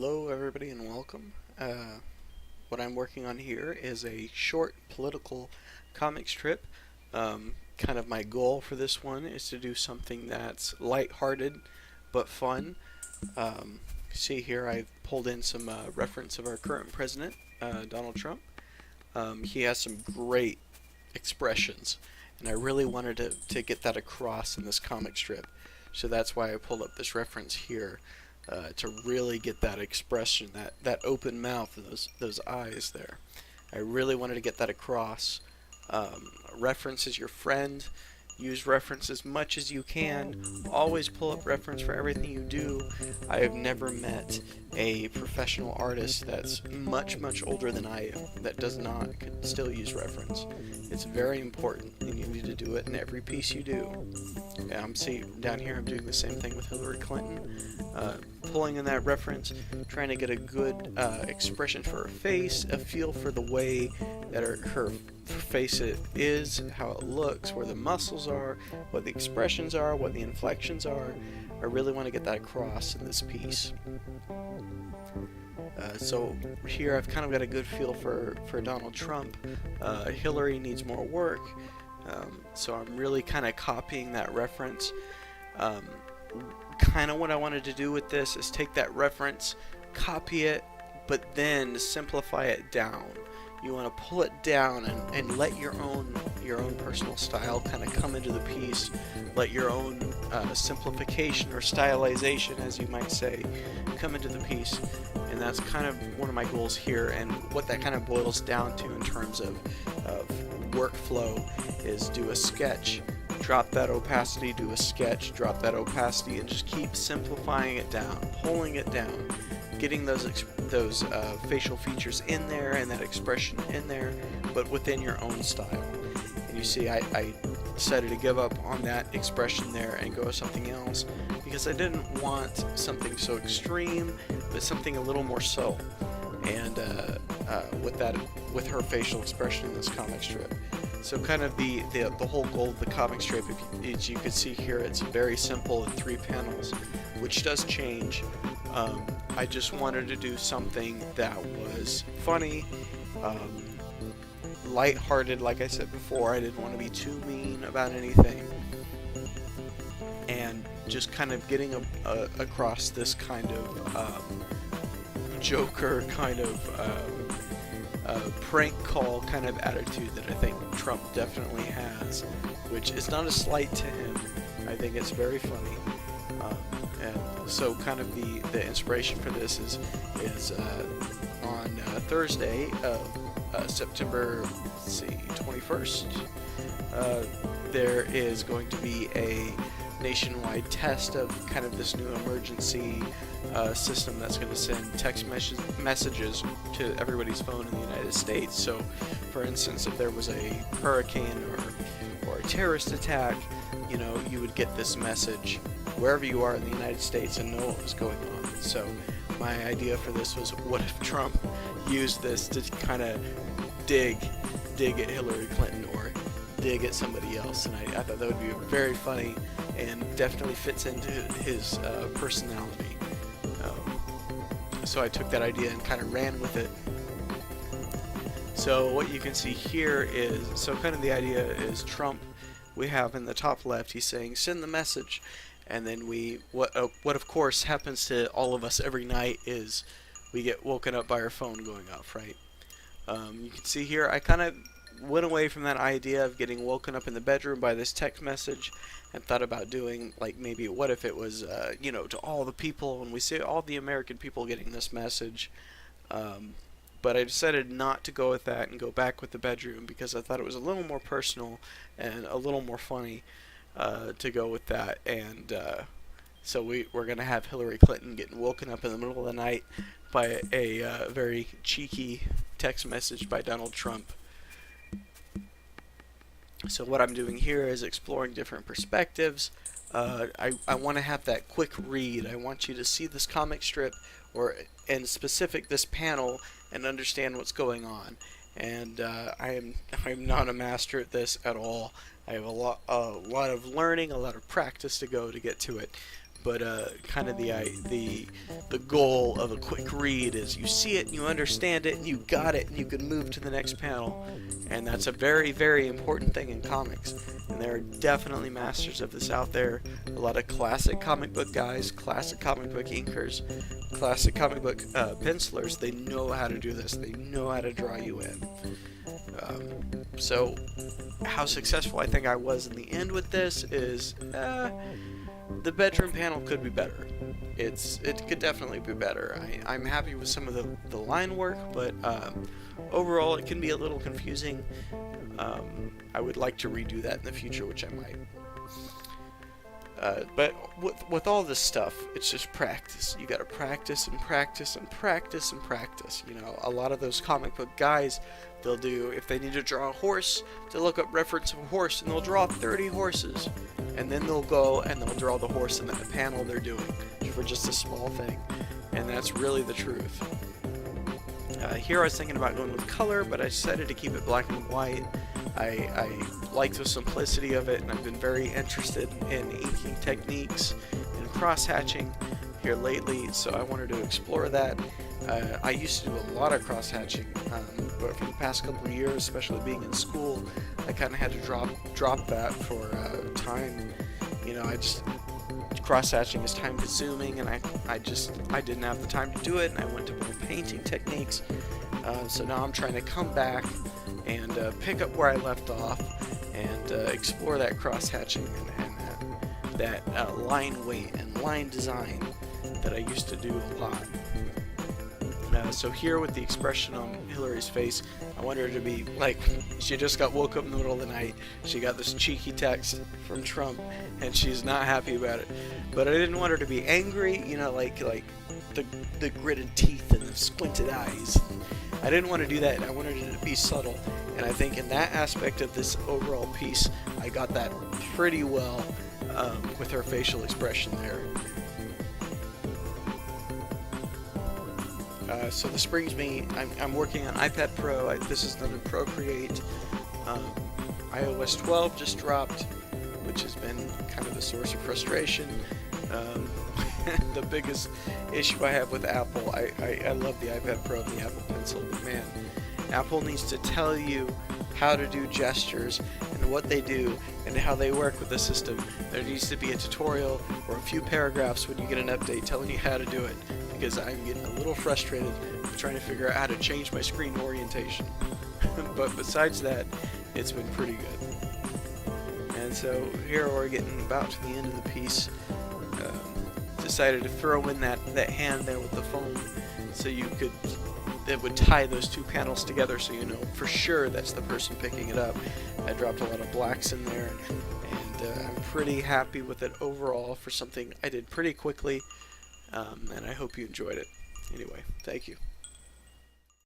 Hello, everybody, and welcome. What I'm working on here is a short political comic strip. Kind of my goal for this one is to do something that's lighthearted but fun. See here, I've pulled in some reference of our current president, Donald Trump. He has some great expressions, and I really wanted to get that across in this comic strip. So that's why I pulled up this reference here. To really get that expression, that open mouth, and those eyes there. I really wanted to get that across. Reference is your friend. Use reference as much as you can. Always pull up reference for everything you do. I have never met a professional artist that's much older than I am that does not still use reference. It's very important, and you need to do it in every piece you do. See down here, I'm doing the same thing with Hillary Clinton. Pulling in that reference, trying to get a good expression for her face, a feel for the way that her face is, how it looks, where the muscles are, what the expressions are, what the inflections are. I really want to get that across in this piece. So here I've kind of got a good feel for Donald Trump. Hillary needs more work, so I'm really kind of copying that reference. Kind of what I wanted to do with this is take that reference, copy it, but then simplify it down. You want to pull it down and let your own personal style kind of come into the piece. Let your own simplification or stylization, as you might say, come into the piece. And that's kind of one of my goals here. And what that kind of boils down to in terms of workflow is do a sketch, drop that opacity, do a sketch, drop that opacity, and just keep simplifying it down, pulling it down, getting those facial features in there and that expression in there, but within your own style. And you see, I decided to give up on that expression there and go with something else because I didn't want something so extreme, but something a little more subtle. And with her facial expression in this comic strip. So kind of the whole goal of the comic strip, as you can see here, it's very simple in 3 panels, which does change. I just wanted to do something that was funny, lighthearted, like I said before. I didn't want to be too mean about anything, and just kind of getting across this kind of Joker kind of prank call kind of attitude that I think Trump definitely has, which is not a slight to him. I think it's very funny. And so kind of the inspiration for this is on Thursday, September 21st, there is going to be a nationwide test of kind of this new emergency system that's going to send text messages to everybody's phone in the United States. So, for instance, if there was a hurricane or a terrorist attack, you would get this message wherever you are in the United States and know what was going on. So, my idea for this was, what if Trump used this to kind of dig at Hillary Clinton or dig at somebody else? And I thought that would be very funny and definitely fits into his personality. So I took that idea and kind of ran with it. So what you can see here is, so kind of the idea is Trump, we have in the top left, he's saying, send the message. And then what of course happens to all of us every night is we get woken up by our phone going off, right? You can see here, I kind of went away from that idea of getting woken up in the bedroom by this text message and thought about doing, like, maybe what if it was, to all the people, and we see all the American people getting this message. But I decided not to go with that and go back with the bedroom because I thought it was a little more personal and a little more funny to go with that. And so we're going to have Hillary Clinton getting woken up in the middle of the night by a very cheeky text message by Donald Trump. So what I'm doing here is exploring different perspectives. I want to have that quick read. I want you to see this comic strip, or in specific this panel, and understand what's going on. And I'm not a master at this at all. I have a lot of learning, a lot of practice to go to get to it. but kind of the goal of a quick read is you see it and you understand it and you got it and you can move to the next panel, and that's a very, very important thing in comics. And there are definitely masters of this out there. A lot of classic comic book guys, classic comic book inkers, classic comic book pencilers. They know how to do this. They know how to draw you in. So how successful I think I was in the end with this is the bedroom panel could be better. It could definitely be better. I'm happy with some of the line work, but overall it can be a little confusing. I would like to redo that in the future, which I might. But with all this stuff, it's just practice. You gotta practice and practice and practice and practice. You know, a lot of those comic book guys, they'll do, if they need to draw a horse, they'll look up reference of a horse and they'll draw 30 horses. And then they'll go and they'll draw the horse in that panel they're doing for just a small thing. And that's really the truth. Here I was thinking about going with color, but I decided to keep it black and white. I like the simplicity of it, and I've been very interested in inking techniques and cross-hatching here lately, so I wanted to explore that. I used to do a lot of cross-hatching, but for the past couple of years, especially being in school, I kind of had to drop that for time. You know, cross-hatching is time-consuming, and I didn't have the time to do it, and I went to more painting techniques. So now I'm trying to come back and pick up where I left off and explore that cross-hatching and that line weight and line design that I used to do a lot. So here with the expression on Hillary's face, I want her to be like she just got woke up in the middle of the night. She got this cheeky text from Trump, and she's not happy about it. But I didn't want her to be angry, you know, like the gritted teeth and the squinted eyes. I didn't want to do that. I wanted it to be subtle, and I think in that aspect of this overall piece, I got that pretty well with her facial expression there. So this brings me, I'm working on iPad Pro. This is done in Procreate. iOS 12 just dropped, which has been kind of a source of frustration. The biggest issue I have with Apple, I love the iPad Pro and the Apple Pencil, but man, Apple needs to tell you how to do gestures and what they do and how they work with the system. There needs to be a tutorial or a few paragraphs when you get an update telling you how to do it, because I'm getting a little frustrated with trying to figure out how to change my screen orientation. But besides that, it's been pretty good. And so here we're getting about to the end of the piece. Decided to throw in that hand there with the foam, so it would tie those two panels together, so you know for sure that's the person picking it up. I dropped a lot of blacks in there, and I'm pretty happy with it overall for something I did pretty quickly, and I hope you enjoyed it. Anyway, thank you.